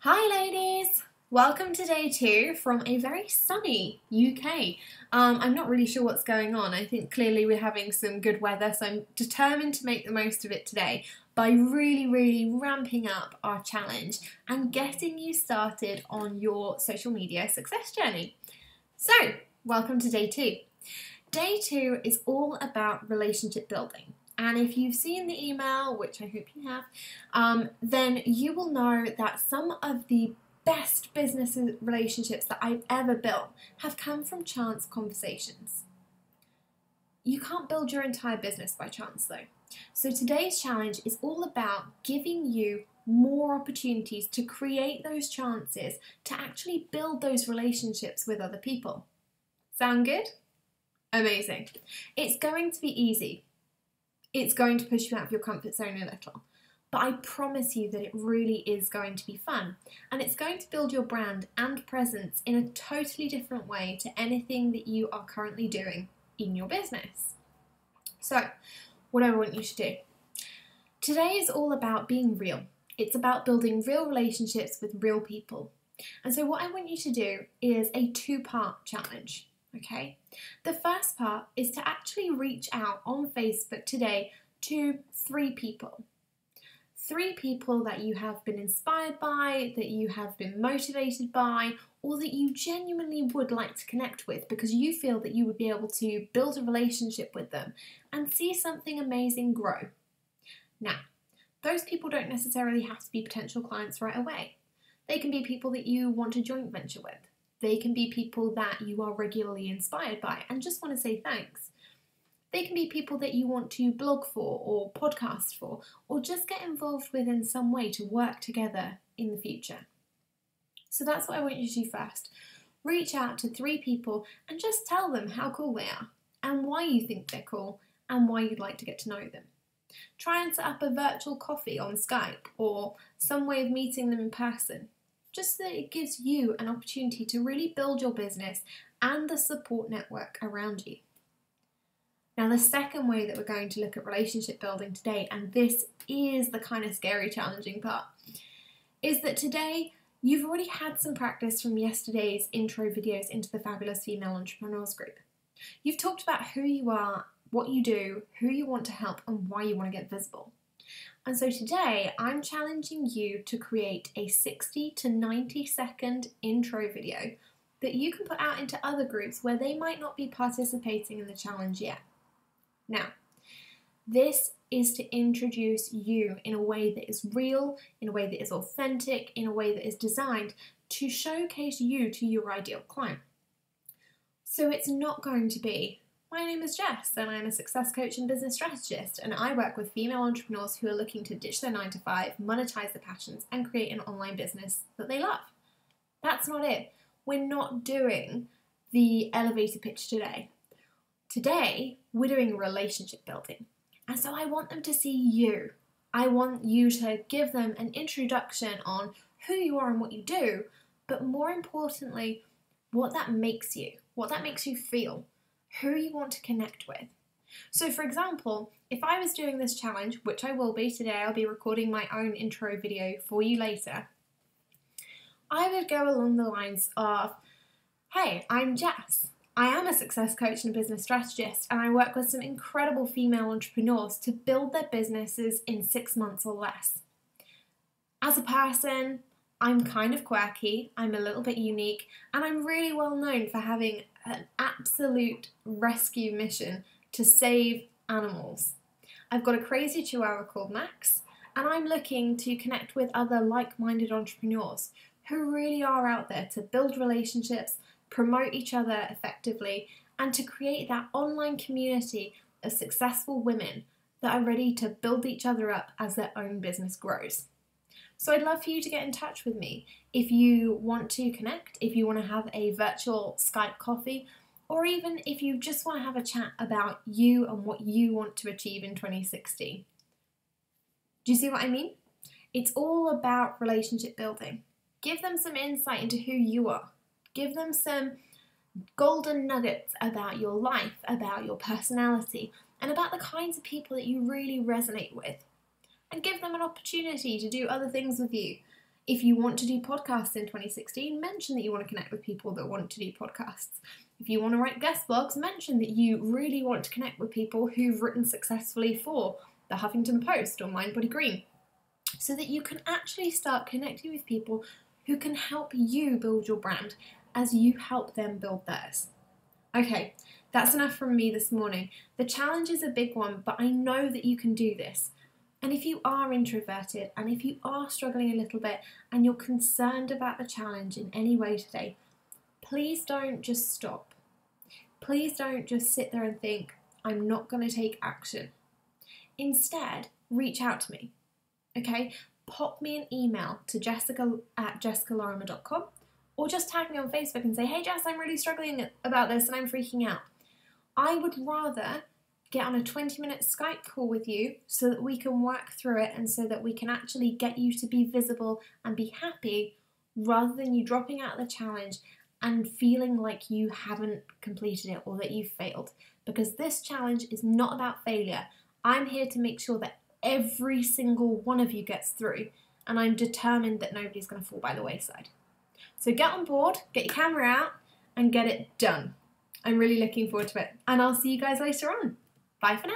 Hi ladies! Welcome to day 2 from a very sunny UK. I'm not really sure what's going on. I think clearly we're having some good weather, so I'm determined to make the most of it today by really ramping up our challenge and getting you started on your social media success journey. So, welcome to day 2. Day 2 is all about relationship building. And if you've seen the email, which I hope you have, then you will know that some of the best business relationships that I've ever built have come from chance conversations. You can't build your entire business by chance though. So today's challenge is all about giving you more opportunities to create those chances to actually build those relationships with other people. Sound good? Amazing. It's going to be easy. It's going to push you out of your comfort zone a little. But I promise you that it really is going to be fun. And it's going to build your brand and presence in a totally different way to anything that you are currently doing in your business. So, what I want you to do. Today is all about being real. It's about building real relationships with real people. And so what I want you to do is a 2-part challenge. Okay, the first part is to actually reach out on Facebook today to 3 people. 3 people that you have been inspired by, that you have been motivated by, or that you genuinely would like to connect with because you feel that you would be able to build a relationship with them and see something amazing grow. Now, those people don't necessarily have to be potential clients right away. They can be people that you want to joint venture with. They can be people that you are regularly inspired by and just want to say thanks. They can be people that you want to blog for or podcast for or just get involved with in some way to work together in the future. So that's what I want you to do first. Reach out to 3 people and just tell them how cool they are and why you think they're cool and why you'd like to get to know them. Try and set up a virtual coffee on Skype or some way of meeting them in person. Just so that it gives you an opportunity to really build your business and the support network around you. Now, the second way that we're going to look at relationship building today, and this is the kind of scary, challenging part, is that today you've already had some practice from yesterday's intro videos into the Fabulous Female Entrepreneurs group. You've talked about who you are, what you do, who you want to help, and why you want to get visible. And so today I'm challenging you to create a 60 to 90 second intro video that you can put out into other groups where they might not be participating in the challenge yet. Now, this is to introduce you in a way that is real, in a way that is authentic, in a way that is designed to showcase you to your ideal client. So it's not going to be, my name is Jess and I'm a success coach and business strategist and I work with female entrepreneurs who are looking to ditch their 9-to-5, monetize their passions and create an online business that they love. That's not it. We're not doing the elevator pitch today. Today, we're doing relationship building. And so I want them to see you. I want you to give them an introduction on who you are and what you do, but more importantly, what that makes you feel. Who you want to connect with. So for example, if I was doing this challenge, which I will be today, I'll be recording my own intro video for you later, I would go along the lines of, hey, I'm Jess. I am a success coach and a business strategist, and I work with some incredible female entrepreneurs to build their businesses in 6 months or less. As a person, I'm kind of quirky, I'm a little bit unique, and I'm really well known for having an absolute rescue mission to save animals. I've got a crazy chihuahua called Max, and I'm looking to connect with other like-minded entrepreneurs who really are out there to build relationships, promote each other effectively, and to create that online community of successful women that are ready to build each other up as their own business grows. So I'd love for you to get in touch with me if you want to connect, if you want to have a virtual Skype coffee, or even if you just want to have a chat about you and what you want to achieve in 2016. Do you see what I mean? It's all about relationship building. Give them some insight into who you are. Give them some golden nuggets about your life, about your personality, and about the kinds of people that you really resonate with. And give them an opportunity to do other things with you. If you want to do podcasts in 2016, mention that you want to connect with people that want to do podcasts. If you want to write guest blogs, mention that you really want to connect with people who've written successfully for the Huffington Post or Mind Body Green, so that you can actually start connecting with people who can help you build your brand as you help them build theirs. Okay, that's enough from me this morning. The challenge is a big one, but I know that you can do this. And if you are introverted and if you are struggling a little bit and you're concerned about the challenge in any way today, please don't just stop. Please don't just sit there and think, I'm not going to take action. Instead, reach out to me. Okay, pop me an email to jessica@jessicalorimer.com, or just tag me on Facebook and say, hey Jess, I'm really struggling about this and I'm freaking out. I would rather get on a 20-minute Skype call with you so that we can work through it and so that we can actually get you to be visible and be happy, rather than you dropping out of the challenge and feeling like you haven't completed it or that you've failed. Because this challenge is not about failure. I'm here to make sure that every single one of you gets through, and I'm determined that nobody's going to fall by the wayside. So get on board, get your camera out, and get it done. I'm really looking forward to it, and I'll see you guys later on. Bye for now.